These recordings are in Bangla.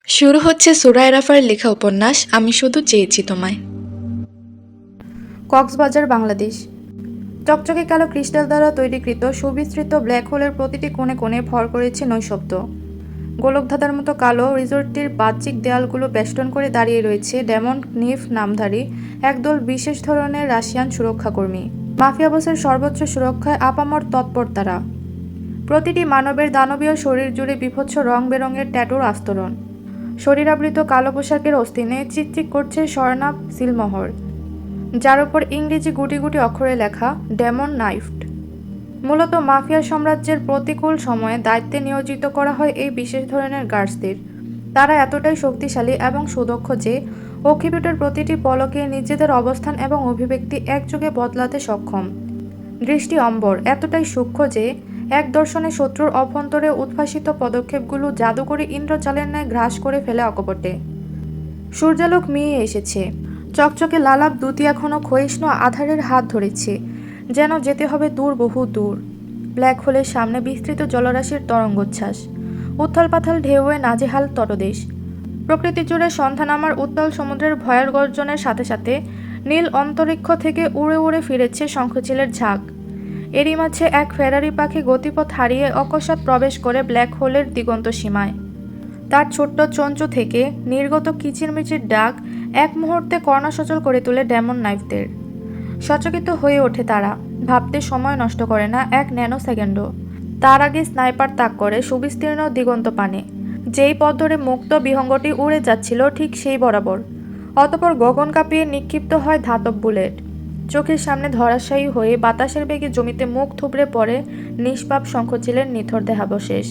শুরু হচ্ছে সুরায় রাফার লেখা উপন্যাস আমি শুধু চেয়েছি তোমায়। কক্সবাজার, বাংলাদেশ। চকচকে কালো ক্রিস্টাল দ্বারা তৈরিকৃত সুবিস্তৃত ব্ল্যাক হোলের প্রতিটি কোণে কোণে ভর করেছে নৈশব্দ। গোলকধাঁধার মতো কালো রিসোর্টটির বাহ্যিক দেয়ালগুলো বেষ্টন করে দাঁড়িয়ে রয়েছে ডেমন নিফ নামধারী একদল বিশেষ ধরনের রাশিয়ান সুরক্ষাকর্মী। মাফিয়া বসের সর্বোচ্চ সুরক্ষায় আপামর তৎপর তারা। প্রতিটি মানবের দানবীয় শরীর জুড়ে বিভৎস রং বেরঙের ট্যাটুর আস্তরণ। শরীরাবৃত কালো পোশাকের অস্তিনে চিকচিক করছে স্বর্ণাভ সিলমোহর, যার উপর ইংরেজি গুটি গুটি অক্ষরে লেখা ডেমন নাইফড। মূলত মাফিয়া সাম্রাজ্যের প্রতিকূল সময়ে দায়িত্বে নিয়োজিত করা হয় এই বিশেষ ধরনের গার্ডসদের। তারা এতটাই শক্তিশালী এবং সুদক্ষ যে অক্ষিপুটের প্রতিটি পলকে নিজেদের অবস্থান এবং অভিব্যক্তি একযোগে বদলাতে সক্ষম। দৃষ্টি অম্বর, এতটাই সূক্ষ্ম যে এক দর্শনে শত্রুর অভ্যন্তরে উদ্ভাসিত পদক্ষেপগুলো জাদুকরী ইন্দ্রজালের ন্যায় গ্রাস করে ফেলে অকপটে। সূর্যালোক মিয়ে এসেছে। চকচকে লালাপ দুটি এখনো ক্ষয়িষ্ণু আধারের হাত ধরেছে, যেন যেতে হবে দূর, বহু দূর। ব্ল্যাক হোলের সামনে বিস্তৃত জলরাশির তরঙ্গোচ্ছ্বাস, উত্থাল পাথাল ঢেউয়ে নাজেহাল তটদেশ। প্রকৃতি জুড়ে সন্ধ্যা নামার উত্তাল সমুদ্রের ভয়ের গর্জনের সাথে সাথে নীল অন্তরিক্ষ থেকে উড়ে উড়ে ফিরেছে শঙ্খচিলের ঝাঁক। এরই মাঝে এক ফেরারি পাখি গতিপথ হারিয়ে অকস্মাৎ প্রবেশ করে ব্ল্যাক হোলের দিগন্ত সীমায়। তার ছোট্ট চঞ্চু থেকে নির্গত কিচিরমিচির ডাক এক মুহূর্তে কর্ণসচল করে তোলে ডেমন নাইফদের। সচকিত হয়ে ওঠে তারা, ভাবতে সময় নষ্ট করে না এক ন্যানো সেকেন্ডও। তার আগে স্নাইপার তাক করে সুবিস্তীর্ণ দিগন্ত পানে। যেই পথ ধরে মুক্ত বিহঙ্গটি উড়ে যাচ্ছিল ঠিক সেই বরাবর। অতপর গগন কাঁপিয়ে নিক্ষিপ্ত হয় ধাতব বুলেট। চোখের সামনে ধরাশায়ী হয়ে বাতাসের বেগে জমিতে মুখ থুবড়ে পড়ে নিষ্পাপ শঙ্খচিলের নিথর দেহাবশেষ।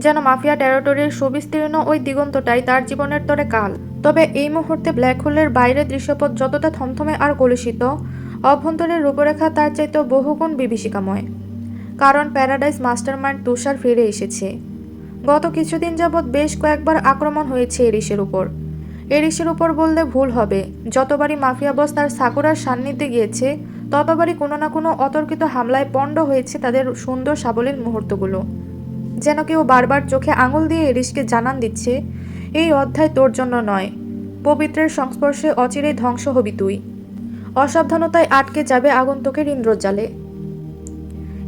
যেন মাফিয়া টেরিটরির সুবিস্তীর্ণ ওই দিগন্তটাই তার জীবনের তরে কাল। তবে এই মুহূর্তে ব্ল্যাক হোলের বাইরের দৃশ্যপট যতটা থমথমে আর কলুষিত, অভ্যন্তরের রূপরেখা তার চাইতেও বহুগুণ বিভীষিকাময়। কারণ প্যারাডাইস মাস্টারমাইন্ড তুষার ফিরে এসেছে। গত কিছুদিন যাবৎ বেশ কয়েকবার আক্রমণ হয়েছে এরিসের উপর। এরিসের উপর বললে ভুল হবে, যতবারই মাফিয়া বস তার সাকুরার সান্নিধ্যে গিয়েছে ততবারই কোনো না কোনো অতর্কিত হামলায় পণ্ড হয়েছে তাদের সুন্দর সাবলীল মুহূর্তগুলো। যেন কেউ বারবার চোখে আঙুল দিয়ে এরিসকে জানান দিচ্ছে, এই অধ্যায় তোর জন্য নয়, পবিত্রের সংস্পর্শে অচিরেই ধ্বংস হবি তুই। অসাবধানতায় আটকে যাবে আগন্তুকের ইন্দ্রজালে।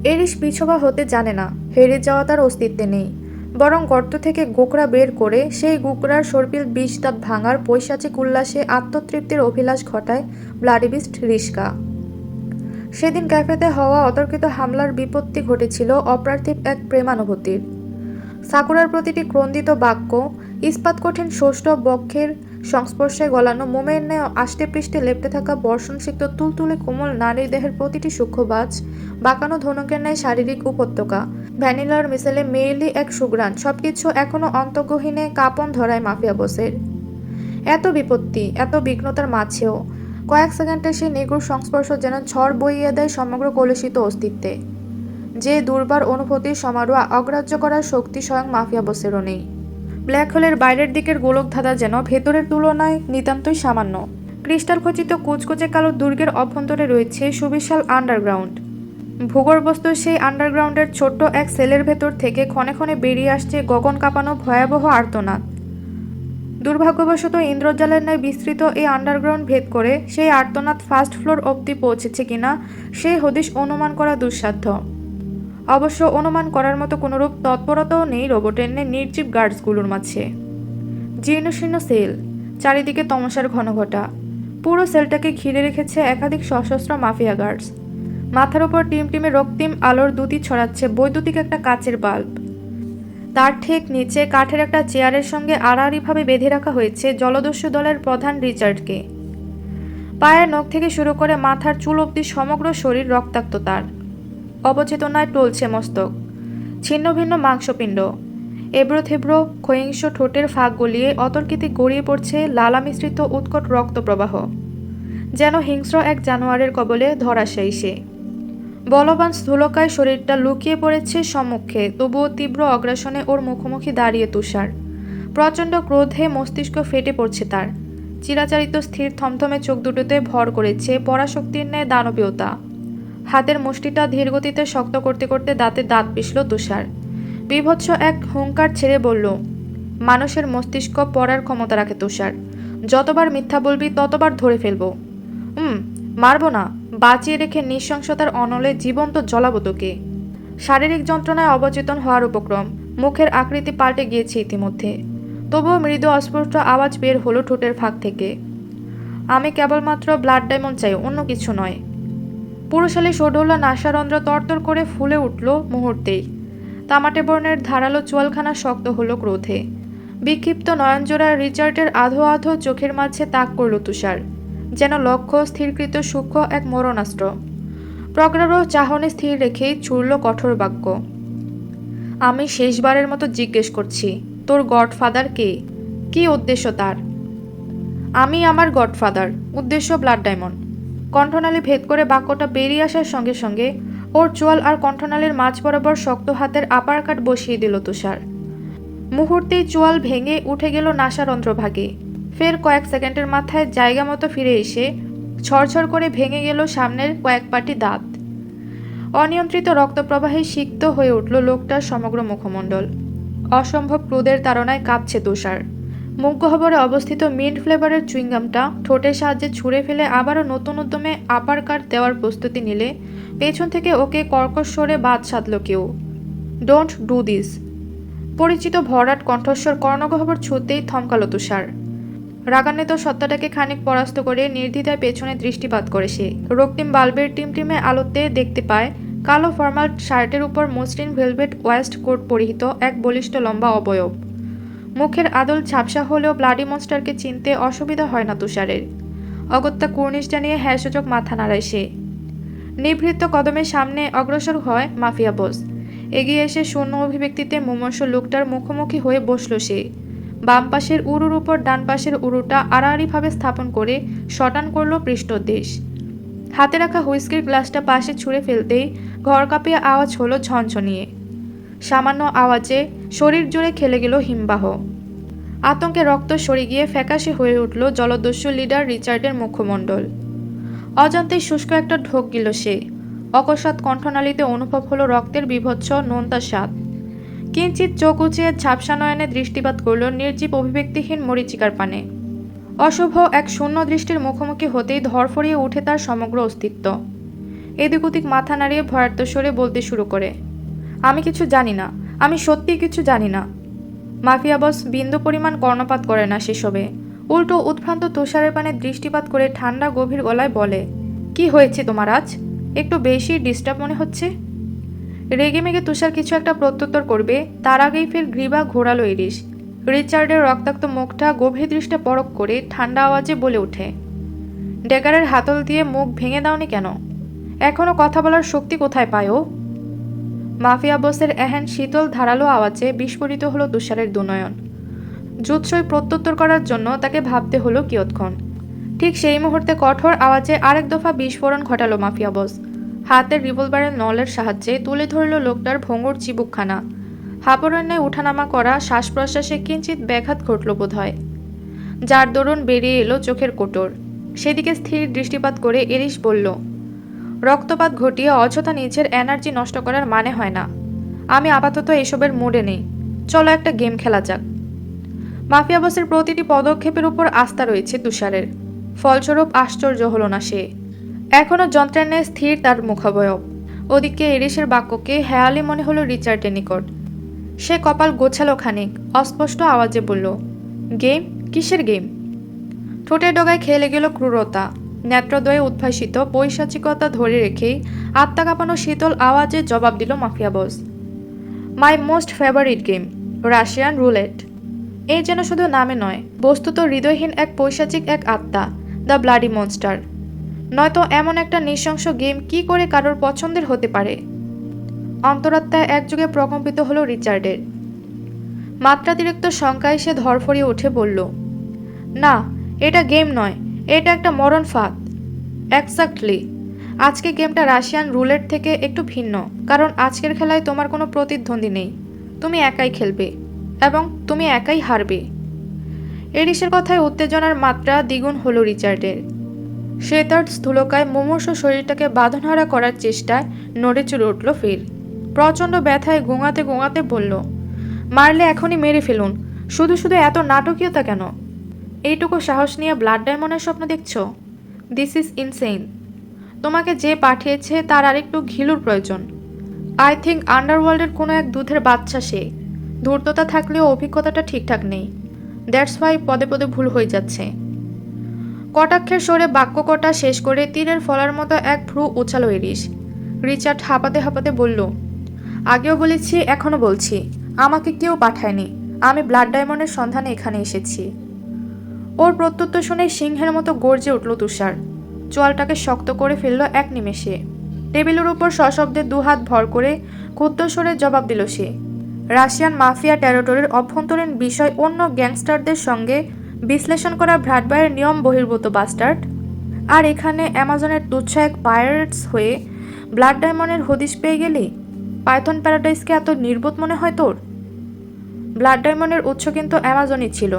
এরিস পিছপা হতে জানে না, হেরে যাওয়া তার অস্তিত্বে নেই। বরং গর্ত থেকে গোকরা বের করে সেই গোকরার সর্পিল বিষ দাঁত ভাঙার পৈশাচিক উল্লাসে আত্মতৃপ্তির অভিলাষ ঘটায় ব্লাডিবিস্ট রিস্কা। সেদিন ক্যাফেতে হওয়া অতর্কিত হামলার বিপত্তি ঘটেছিল অপ্রার্থিব এক প্রেমানুভূতির। সাকুরার প্রতিটি ক্রন্দিত বাক্য ইস্পাত কঠিন ষষ্ঠ বক্ষের সংস্পর্শে গলানো মোমের ন্যায় আষ্টে পৃষ্ঠে লেপ্টে থাকা বর্ষণসিক্ত তুলতুলে কোমল নারীর দেহের প্রতিটি সূক্ষ্মবাজ, বাঁকানো ধনুকের ন্যায় শারীরিক উপত্যকা, ভ্যানিলার মিশেলে মেয়েলি এক সুগ্রাণ, সবকিছু এখনো অন্তর্গহীনে কাঁপন ধরায় মাফিয়া বসের। এত বিপত্তি, এত বিঘ্নতার মাঝেও কয়েক সেকেন্ডের সেই নিগুড় সংস্পর্শ যেন ঝড় বইয়ে দেয় সমগ্র কলুষিত অস্তিত্বে। যে দুর্বার অনুভূতির সমারোহ অগ্রাহ্য করার শক্তি স্বয়ং মাফিয়া বসেরও নেই। ব্ল্যাক হোলের বাইরের দিকের গোলকধাঁধা যেন ভেতরের তুলনায় নিতান্তই সামান্য। ক্রিস্টাল খচিত কুচকুচে কালো দুর্গের অভ্যন্তরে রয়েছে সুবিশাল আন্ডারগ্রাউন্ড। ভূগর্ভস্থ সেই আন্ডারগ্রাউন্ডের ছোট্ট এক সেলের ভেতর থেকে ক্ষণে ক্ষণে বেরিয়ে আসছে গগন কাঁপানো ভয়াবহ আর্তনাদ। দুর্ভাগ্যবশত ইন্দ্রজালের ন্যায় বিস্তৃত এই আন্ডারগ্রাউন্ড ভেদ করে সেই আর্তনাদ ফার্স্ট ফ্লোর অবধি পৌঁছেছে কিনা সেই হদিশ অনুমান করা দুঃসাধ্য। অবশ্য অনুমান করার মতো কোনোরূপ তৎপরতাও নেই রোবটের নির্জীব গার্ডসগুলোর মাঝে। জীর্ণশীর্ণ সেল, চারিদিকে তমসার ঘনঘটা। পুরো সেলটাকে ঘিরে রেখেছে একাধিক সশস্ত্র মাফিয়া গার্ডস। মাথার ওপর টিমটিমে রক্তিম আলোর দুটি ছড়াচ্ছে বৈদ্যুতিক একটা কাচের বাল্ব। তার ঠিক নিচে কাঠের একটা চেয়ারের সঙ্গে আড়াআড়িভাবে বেঁধে রাখা হয়েছে জলদস্যু দলের প্রধান রিচার্ডকে। পায়ের নখ থেকে শুরু করে মাথার চুল অবধি সমগ্র শরীর রক্তাক্ত তার। অবচেতনায় টলছে মস্তক, ছিন্ন ভিন্ন মাংসপিণ্ড, এবড়ো থেবড়ো ক্ষয়িংস ঠোঁটের ফাঁক গলিয়ে অতর্কিতে গড়িয়ে পড়ছে লালা মিশ্রিত উৎকট রক্তপ্রবাহ। যেন হিংস্র এক জানোয়ারের কবলে ধরাশায়ী সে। বলবান স্থূলকায় শরীরটা লুকিয়ে পড়েছে সম্মুখে, তবুও তীব্র অগ্রাসনে ওর মুখোমুখি দাঁড়িয়ে তুষার। প্রচণ্ড ক্রোধে মস্তিষ্ক ফেটে পড়ছে তার। চিরাচরিত স্থির থমথমে চোখ দুটোতে ভর করেছে পরাশক্তির ন্যায় দানবীয়তা। হাতের মুষ্টিটা ধীরগতিতে শক্ত করতে করতে দাঁতে দাঁত পিষল তুষার। বীভৎস এক হুঙ্কার ছেড়ে বলল, মানুষের মস্তিষ্ক পড়ার ক্ষমতা রাখে তুষার। যতবার মিথ্যা বলবি ততবার ধরে ফেলবো। মারবো না, বাঁচিয়ে রেখে নৃশংসতার অনলে জীবন্ত জ্বলাবো তোকে। শারীরিক যন্ত্রণায় অবচেতন হওয়ার উপক্রম, মুখের আকৃতি পাল্টে গিয়েছে ইতিমধ্যে। তবুও মৃদু অস্পষ্ট আওয়াজ বের হলো ঠোঁটের ফাঁক থেকে। আমি কেবলমাত্র ব্লাড ডায়মন্ড চাই, অন্য কিছু নয়। পুরুষালী সডৌলা নাসারন্ধ্র তরতর করে ফুলে উঠল মুহূর্তেই। তামাটে বর্ণের ধারালো চোয়ালখানা শক্ত হলো ক্রোধে। বিক্ষিপ্ত নয়নজোড়া রিচার্ডের আধো আধো চোখের মাঝে তাক করল তুষার, যেন লক্ষ্য স্থিরকৃত সূক্ষ্ম এক মরণাস্ত্র। প্রগাঢ় চাহনে স্থির রেখেই ছুড়ল কঠোর বাক্য। আমি শেষবারের মতো জিজ্ঞেস করছি, তোর গডফাদার কে? কি উদ্দেশ্য তার? আমি আমার গডফাদার, উদ্দেশ্য ব্লাড ডায়মন্ড। কণ্ঠনালী ভেদ করে বাক্যটা বেরিয়ে আসার সঙ্গে সঙ্গে ওর চোয়াল আর কণ্ঠনালীর মাঝ বরাবর শক্ত হাতের আপার কাট বসিয়ে দিল তুষার। মুহূর্তেই চোয়াল ভেঙে উঠে গেল নাসারন্ধ্রভাগে। ফের কয়েক সেকেন্ডের মাথায় জায়গা মতো ফিরে এসে ছড়ছড় করে ভেঙে গেল সামনের কয়েক পাটি দাঁত। অনিয়ন্ত্রিত রক্তপ্রবাহে সিক্ত হয়ে উঠল লোকটার সমগ্র মুখমণ্ডল। অসম্ভব ক্রোধের তাড়নায় কাঁপছে তুষার। মুখগহ্বরে অবস্থিত মিন্ট ফ্লেভারের চুইংগামটা ঠোঁটের সাহায্যে ছুঁড়ে ফেলে আবারও নতুন উদ্যমে আপার কাট দেওয়ার প্রস্তুতি নিলে পেছন থেকে ওকে কর্কশ স্বরে বাদ সাধল কেউ। Don't do this. পরিচিত ভরাট কণ্ঠস্বর কর্ণগহ্বর ছুঁতেই থমকালো তুষার। রাগান্বিত সত্তাটাকে খানিক পরাস্ত করে নির্দ্বিধায় পেছনে দৃষ্টিপাত করে সে। রক্তিম বাল্বের টিমটিমে আলোতে দেখতে পায় কালো ফর্মাল শার্টের উপর মসৃণ ভেলভেট ওয়েস্ট কোট পরিহিত এক বলিষ্ঠ লম্বা অবয়ব। মুখের আদল ঝাপসা হলেও ব্লাডি মনস্টারকে চিনতে অসুবিধা হয় না তুষারের। অগত্যা কুর্নিশ জানিয়ে হ্যাসূচক মাথা নাড়ায় সে। নিভৃত কদমের সামনে অগ্রসর হয় মাফিয়া বস। এগিয়ে এসে শূন্য অভিব্যক্তিতে মুমূর্ষু লোকটার মুখোমুখি হয়ে বসল সে। বাম পাশের উরুর উপর ডান পাশের উরুটা আড়াআড়িভাবে স্থাপন করে শটান করল পৃষ্ঠদেশ। হাতে রাখা হুইস্কির গ্লাসটা পাশে ছুঁড়ে ফেলতেই ঘর কাঁপিয়ে আওয়াজ হলো ঝনঝনিয়ে। সামান্য আওয়াজে শরীর জুড়ে খেলে গেল হিমবাহ। আতঙ্কে রক্ত সরে গিয়ে ফ্যাকাশে হয়ে উঠল জলদস্যু লিডার রিচার্ডের মুখমণ্ডল। অজান্তেই শুষ্ক একটা ঢোক গেল সে। অকস্মাৎ কণ্ঠনালীতে অনুভব হলো রক্তের বিভৎস নোনতা স্বাদ। কিঞ্চিত চোখ উঁচিয়ে ঝাপসা নয়নে দৃষ্টিপাত করল নির্জীব অভিব্যক্তিহীন মরীচিকার পানে। অশুভ এক শূন্য দৃষ্টির মুখোমুখি হতেই ধরফরিয়ে উঠে তার সমগ্র অস্তিত্ব। এদিক ওদিক মাথা নাড়িয়ে ভয়ার্ত স্বরে বলতে শুরু করে, আমি কিছু জানি না, আমি সত্যিই কিছু জানি না। মাফিয়া বস বিন্দু পরিমাণ কর্ণপাত করে না সেসবে। উল্টো উৎভ্রান্ত তুষারের পানে দৃষ্টিপাত করে ঠান্ডা গভীর গলায় বলে, কি হয়েছে তোমার আজ? একটু বেশি ডিস্টার্ব মনে হচ্ছে। রেগেমেগে তুষার কিছু একটা প্রত্যুত্তর করবে, তার আগেই ফের গ্রীবা ঘোরালো ইরিশ। রিচার্ডের রক্তাক্ত মুখটা গভীর দৃষ্টে পরখ করে ঠান্ডা আওয়াজে বলে ওঠে, ড্যাগারের হাতল দিয়ে মুখ ভেঙে দাওনি কেন? এখনো কথা বলার শক্তি কোথায় পায় ও? মাফিয়া বসের এহেন শীতল ধারালো আওয়াজে বিস্ফোরিত হলো তুষারের দুনয়ন। জুৎসই প্রত্যুত্তর করার জন্য তাকে ভাবতে হলো কিয়ৎক্ষণ। ঠিক সেই মুহূর্তে কঠোর আওয়াজে আরেক দফা বিস্ফোরণ ঘটালো মাফিয়া বস। হাতের রিভলভারের নলের সাহায্যে তুলে ধরল লোকটার ভঙ্গুর চিবুকখানা। হাঁপড়ান্যায় উঠানামা করা শ্বাস প্রশ্বাসে কিঞ্চিত ব্যাঘাত ঘটল বোধ হয়, যার দরুন বেরিয়ে এলো চোখের কোটর। সেদিকে স্থির দৃষ্টিপাত করে এরিশ বলল, রক্তপাত ঘটিয়ে অযথা নিজের এনার্জি নষ্ট করার মানে হয় না। আমি আপাতত এসবের মুডে নেই, চলো একটা গেম খেলা যাক। মাফিয়া বসের প্রতিটি পদক্ষেপের উপর আস্থা রয়েছে তুষারের। ফলস্বরূপ আশ্চর্য হলো না সে। এখনও যন্ত্রের ন্যায় স্থির তার মুখাবয়ব। ওদিকে এরিশের বাক্যকে হেয়ালি মনে হলো রিচার্ডের নিকট। সে কপাল গোছালো খানিক, অস্পষ্ট আওয়াজে বলল, গেম? কিসের গেম? ঠোঁটের ডগায় খেলে গেল ক্রূরতা। নেত্রদ্বয়ে উদ্ভাসিত পৈশাচিকতা ধরে রেখেই আত্মা কাঁপানো শীতল আওয়াজে জবাব দিল mafia boss, my most favourite game, Russian roulette. এই যেন শুধু নামে নয়, বস্তুত হৃদয়হীন এক পৈশাচিক এক আত্মা, দ্য ব্লাডি মনস্টার। নয়তো এমন একটা নৃশংস গেম কি করে কারোর পছন্দের হতে পারে? অন্তরাত্মায় একযোগে প্রকম্পিত হলো রিচার্ডের। মাত্রাতিরিক্ত শঙ্কায় সে ধরফরিয়ে উঠে বলল, না, এটা গেম নয়, এটা একটা মরণ ফাঁদ। এক্স্যাক্টলি। আজকে গেমটা রাশিয়ান রুলেট থেকে একটু ভিন্ন, কারণ আজকের খেলায় তোমার কোনো প্রতিদ্বন্দ্বী নেই। তুমি একাই খেলবে এবং তুমি একাই হারবে। এরিশের কথায় উত্তেজনার মাত্রা দ্বিগুণ হলো রিচার্ডের। সে তার স্থূলকায় মুমূর্ষু শরীরটাকে বাঁধনহারা করার চেষ্টায় নড়ে চড়ে উঠল ফের। প্রচণ্ড ব্যথায় গোঙাতে গোঙাতে বলল, মারলে এখনই মেরে ফেলুন, শুধু শুধু এত নাটকীয়তা কেন? এইটুকু সাহস নিয়ে ব্লাড ডায়মন্ডের স্বপ্ন দেখছো? This is insane. তোমাকে যে পাঠিয়েছে তার আরেকটু ঘিলুর প্রয়োজন। আই থিঙ্ক আন্ডারওয়ার্ল্ডের কোনো এক দুধের বাচ্চা সে। ধূর্ততা থাকলেও অভিজ্ঞতাটা ঠিকঠাক নেই। দ্যাটস ওয়াই পদে পদে ভুল হয়ে যাচ্ছে। কটাক্ষের সরে বাক্য কটা শেষ করে তীরের ফলার মতো এক ভ্রু উছালো এরিস। রিচার্ড হাঁপাতে হাঁপাতে বলল, আগেও বলেছি, এখনও বলছি, আমাকে কেউ পাঠায়নি। আমি ব্লাড ডায়মন্ডের সন্ধানে এখানে এসেছি। ওর প্রত্যুত্তর শুনে সিংহের মতো গর্জে উঠল তুষার। চোয়ালটাকে শক্ত করে ফেলল এক নিমেষে। টেবিলের উপর সশব্দে দুহাত ভর করে ক্ষুদ্র স্বরে জবাব দিল সে। রাশিয়ান মাফিয়া টেরিটরির অভ্যন্তরীণ বিষয় অন্য গ্যাংস্টারদের সঙ্গে বিশ্লেষণ করা ভ্রাটবাইয়ের নিয়ম বহির্ভূত বাস্টার্ড। আর এখানে অ্যামাজনের তুচ্ছ এক পাইরেটস হয়ে ব্লাড ডায়মন্ডের হদিশ পেয়ে গেলি? পাইথন প্যারাডাইসকে এত নির্বোধ মনে হয় তোর? ব্লাড ডায়মন্ডের উৎস কিন্তু অ্যামাজনই ছিল।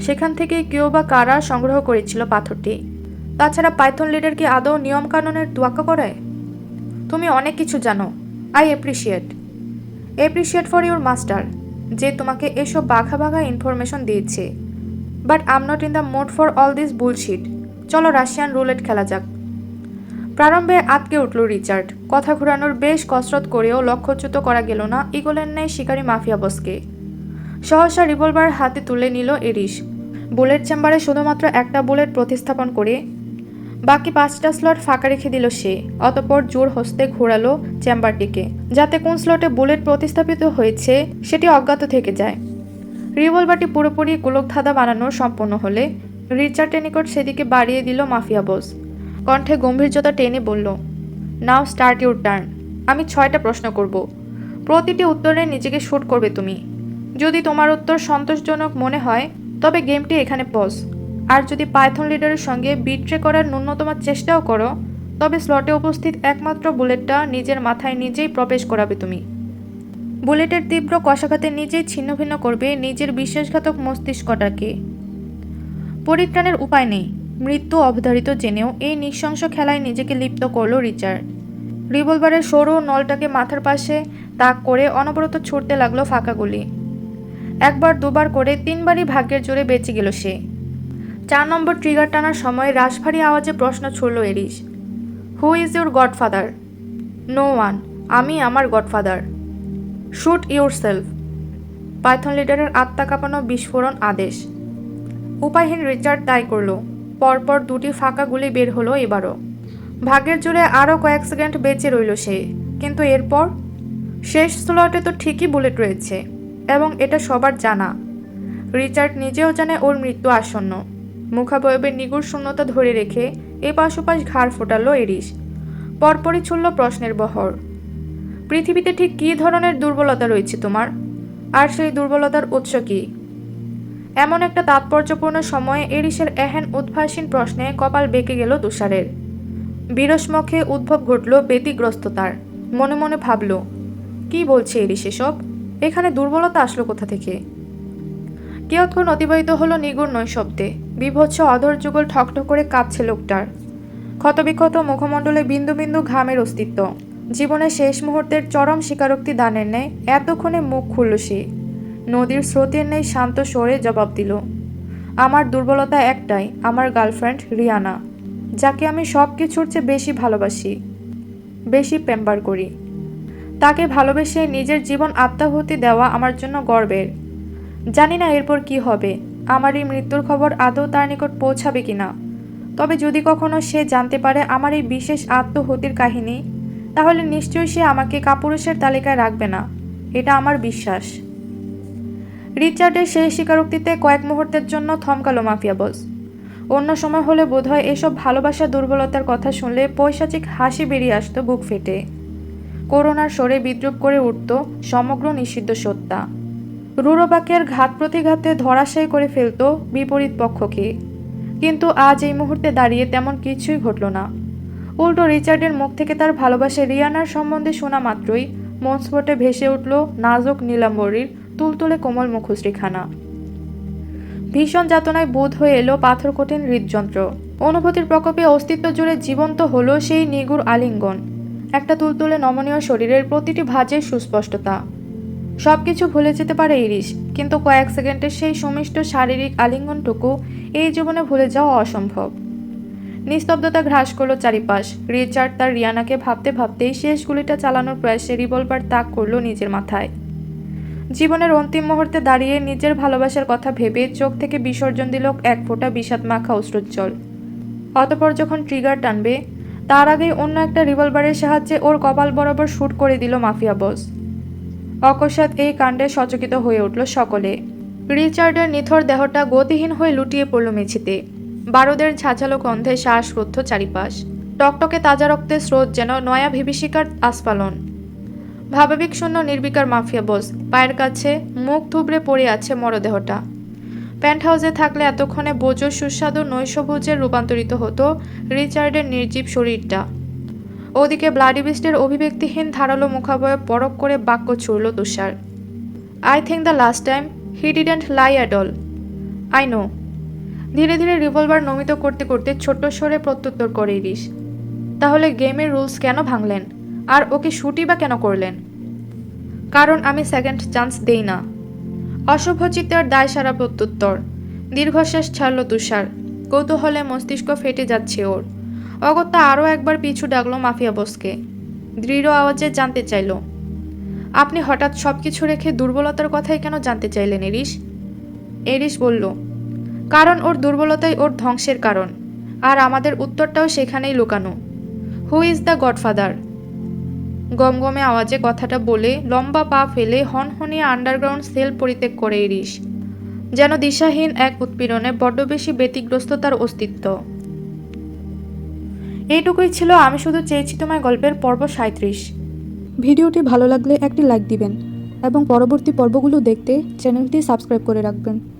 সেখান থেকেই কেউ বা কারা সংগ্রহ করেছিল পাথরটি। তাছাড়া পাইথন লিডার কি আদৌ নিয়মকানুনের তোয়াক্কা করায়? তুমি অনেক কিছু জানো। I appreciate for your master, যে তোমাকে এসব বাঘা বাঘা ইনফরমেশন দিয়েছে। But I'm not in the mood for all this bullshit. চলো রাশিয়ান রুলেট খেলা যাক। প্রারম্ভে আটকে উঠল রিচার্ড। কথা ঘুরানোর বেশ কসরত করেও লক্ষ্যচ্যুত করা গেল না ইগলের ন্যায় শিকারী মাফিয়া বসকে। সহসা রিভলভার হাতে তুলে নিল এরিস। বুলেট চেম্বারে শুধুমাত্র একটা বুলেট প্রতিস্থাপন করে বাকি 5টা স্লট ফাঁকা রেখে দিল সে। অতঃপর জোর হস্তে ঘোরালো চেম্বারটিকে, যাতে কোন স্লটে বুলেট প্রতিস্থাপিত হয়েছে সেটি অজ্ঞাত থেকে যায়। রিভলভারটি পুরোপুরি গোলকধাঁধা বানানো সম্পন্ন হলে রিচার্ডের নিকট সেদিকে বাড়িয়ে দিল মাফিয়া বস। কণ্ঠে গম্ভীর্যতা টেনে বলল, নাও স্টার্ট ইউর টার্ন। আমি 6টা প্রশ্ন করব। প্রতিটি উত্তরে নিজেকে শুট করবে তুমি। যদি তোমার উত্তর সন্তোষজনক মনে হয় তবে গেমটি এখানে পজ। আর যদি পাইথন লিডারের সঙ্গে বিট্রে করার ন্যূনতম চেষ্টাও করো তবে স্লটে উপস্থিত একমাত্র বুলেটটা নিজের মাথায় নিজেই প্রবেশ করাবে তুমি। বুলেটের তীব্র কষাঘাতে নিজেই ছিন্নভিন্ন করবে নিজের বিশ্বাসঘাতক মস্তিষ্কটাকে। পরিত্রাণের উপায় নেই। মৃত্যু অবধারিত জেনেও এই নৃশংস খেলায় নিজেকে লিপ্ত করল রিচার্ড। রিভলভারের সরু নলটাকে মাথার পাশে তাক করে অনবরত ছুটতে লাগলো ফাঁকা গুলি। একবার দুবার করে 3বারই ভাগ্যের জোরে বেঁচে গেল সে। 4 নম্বর ট্রিগার টানার সময় রাশভারী আওয়াজে প্রশ্ন ছুড়ল Aris, who is your godfather? No one. আমি আমার godfather. Shoot yourself. Python লিডারের আত্মা কাঁপানো বিস্ফোরণ আদেশ। উপায়হীন রিচার্ড তাই করল। পরপর 2টি ফাঁকা গুলি বের হলো এবারও। ভাগ্যের জোরে আরও কয়েক সেকেন্ড বেঁচে রইল সে। কিন্তু এরপর শেষ স্লটে তো ঠিকই বুলেট রয়েছে, এবং এটা সবার জানা। রিচার্ড নিজেও জানে ওর মৃত্যু আসন্ন। মুখাবয়বের নিগুড় শূন্যতা ধরে রেখে এপাশ ওপাশ ঘাড় ফোটালো এরিস। পরপরই ছুড়ল প্রশ্নের বহর। পৃথিবীতে ঠিক কী ধরনের দুর্বলতা রয়েছে তোমার? আর সেই দুর্বলতার উৎস কী? এমন একটা তাৎপর্যপূর্ণ সময়ে এরিসের এহেন উদ্ভাসীন প্রশ্নে কপাল বেঁকে গেল তুষারের। বিরস মুখে উদ্ভব ঘটল ব্যতিগ্রস্ততার। মনে মনে ভাবল, কি বলছে এরিস এসব? এখানে দুর্বলতা আসলো কোথা থেকে? কিয়ৎক্ষণ অতিবাহিত হলো নিগুড় নৈশব্দে। বিভৎস অধর যুগল ঠকঠক করে কাঁপছে লোকটার। ক্ষতবিক্ষত মুখমণ্ডলে বিন্দু বিন্দু ঘামের অস্তিত্ব। জীবনের শেষ মুহূর্তের চরম স্বীকারোক্তি দানের ন্যায় এতক্ষণে মুখ খুলল সে। নদীর স্রোতের ন্যায় শান্ত স্বরে জবাব দিল, আমার দুর্বলতা একটাই, আমার গার্লফ্রেন্ড রিয়ানা, যাকে আমি সব কিছুর চেয়ে বেশি ভালোবাসি, বেশি প্যাম্পার করি। তাকে ভালোবেসে নিজের জীবন আত্মাহুতি দেওয়া আমার জন্য গর্বের। জানি না এরপর কি হবে, আমার এই মৃত্যুর খবর আদৌ তার নিকট পৌঁছাবে কিনা। তবে যদি কখনো সে জানতে পারে আমার এই বিশেষ আত্মহুতির কাহিনী, তাহলে নিশ্চয়ই সে আমাকে কাপুরুষের তালিকায় রাখবে না। এটা আমার বিশ্বাস। রিচার্ডের সেই স্বীকারোক্তিতে কয়েক মুহূর্তের জন্য থমকালো মাফিয়া বস। অন্য সময় হলে বোধহয় এসব ভালোবাসা দুর্বলতার কথা শুনলে পৈশাচিক হাসি বেরিয়ে আসতো বুক ফেটে। করুণার স্বরে বিদ্রুপ করে উঠত সমগ্র নিষিদ্ধ সত্তা। রূঢ়বাক্যের ঘাত প্রতিঘাতে ধরাশায়ী করে ফেলত বিপরীত পক্ষকে। কিন্তু আজ এই মুহূর্তে দাঁড়িয়ে তেমন কিছুই ঘটল না। উল্টো রিচার্ডের মুখ থেকে তার ভালোবাসা রিয়ানার সম্বন্ধে শোনা মাত্রই মনস্ফোটে ভেসে উঠল নাজুক নীলাম্বরীর তুলতুলে কোমল মুখশ্রীখানা। ভীষণ যাতনায় বোধ হয়ে এলো পাথর কঠিন হৃদযন্ত্র। অনুভূতির প্রকোপে অস্তিত্ব জুড়ে জীবন্ত হলো সেই নিগুড় আলিঙ্গন। একটা তুলতুলে নমনীয় শরীরের প্রতিটি ভাঁজের সুস্পষ্টতা। সবকিছু ভুলে যেতে পারে ইরিশ, কিন্তু কয়েক সেকেন্ডের সেই সুমিষ্ট শারীরিক আলিঙ্গনটুকু এই জীবনে ভুলে যাওয়া অসম্ভব। নিস্তব্ধতা গ্রাস করলো চারিপাশ। রিচার্ড তার রিয়ানাকে ভাবতে ভাবতেই শেষ গুলিটা চালানোর প্রয়াসে রিভলভার তাক করলো নিজের মাথায়। জীবনের অন্তিম মুহূর্তে দাঁড়িয়ে নিজের ভালোবাসার কথা ভেবে চোখ থেকে বিসর্জন দিল এক ফোঁটা বিষাদ মাখা অশ্রুজ্জ্বল। অতঃপর যখন ট্রিগার টানবে, তার আগেই অন্য একটা রিভলভারের সাহায্যে ওর কপাল বরাবর শুট করে দিল মাফিয়া বস। অকস্মাৎ এই কাণ্ডে সচকিত হয়ে উঠল সকলে। রিচার্ডের নিথর দেহটা গতিহীন হয়ে লুটিয়ে পড়ল মেঝেতে। বারুদের ঝাঁঝালো গন্ধে শ্বাসরুদ্ধ চারিপাশ। টকটকে তাজা রক্তের স্রোত যেন নয়া বিভীষিকার আস্ফালন। ভাবাবিক শূন্য নির্বিকার মাফিয়া বস পায়ের কাছে মুখ থুবড়ে পড়ে আছে মরদেহটা। প্যান্ট হাউসে থাকলে এতক্ষণে বোজো সুস্বাদু নৈশভোজে রূপান্তরিত হতো রিচার্ডের নির্জীব শরীরটা। ওদিকে ব্লাডি বিস্টের অভিব্যক্তিহীন ধারালো মুখাবয়ব পরক করে বাক্য ছুড়ল Tushar. I think the last time he didn't lie at all. I know. ধীরে ধীরে রিভলভার নমিত করতে করতে ছোট্ট স্বরে প্রত্যুত্তর করে ইরিশ। তাহলে গেমের রুলস কেন ভাঙলেন? আর ওকে শুটই বা কেন করলেন? কারণ আমি সেকেন্ড চান্স দেই না। অশুভ চিত্তের দায় সারা প্রত্যুত্তর। দীর্ঘশ্বাস ছাড়ল তুষার। কৌতূহলে মস্তিষ্ক ফেটে যাচ্ছে ওর। অগত্যা আরও একবার পিছু ডাকলো মাফিয়া বসকে। দৃঢ় আওয়াজে জানতে চাইল, আপনি হঠাৎ সবকিছু রেখে দুর্বলতার কথাই কেন জানতে চাইলেন ইরিশ? ইরিশ বলল, কারণ ওর দুর্বলতাই ওর ধ্বংসের কারণ। আর আমাদের উত্তরটাও সেখানেই লুকানো। Who is the godfather? গমগমে আওয়াজে কথাটা বলে লম্বা পা ফেলে হনহনিয়ে আন্ডারগ্রাউন্ড সেল পরিত্যাগ করে ইরিশ। যেন দিশাহীন এক উৎপীড়নে বড্ড বেশি ব্যতিগ্রস্ত তার অস্তিত্ব। এইটুকুই ছিল আমি শুধু চেয়েছি তোমায় গল্পের পর্ব 37। ভিডিওটি ভালো লাগলে একটি লাইক দিবেন এবং পরবর্তী পর্বগুলো দেখতে চ্যানেলটি সাবস্ক্রাইব করে রাখবেন।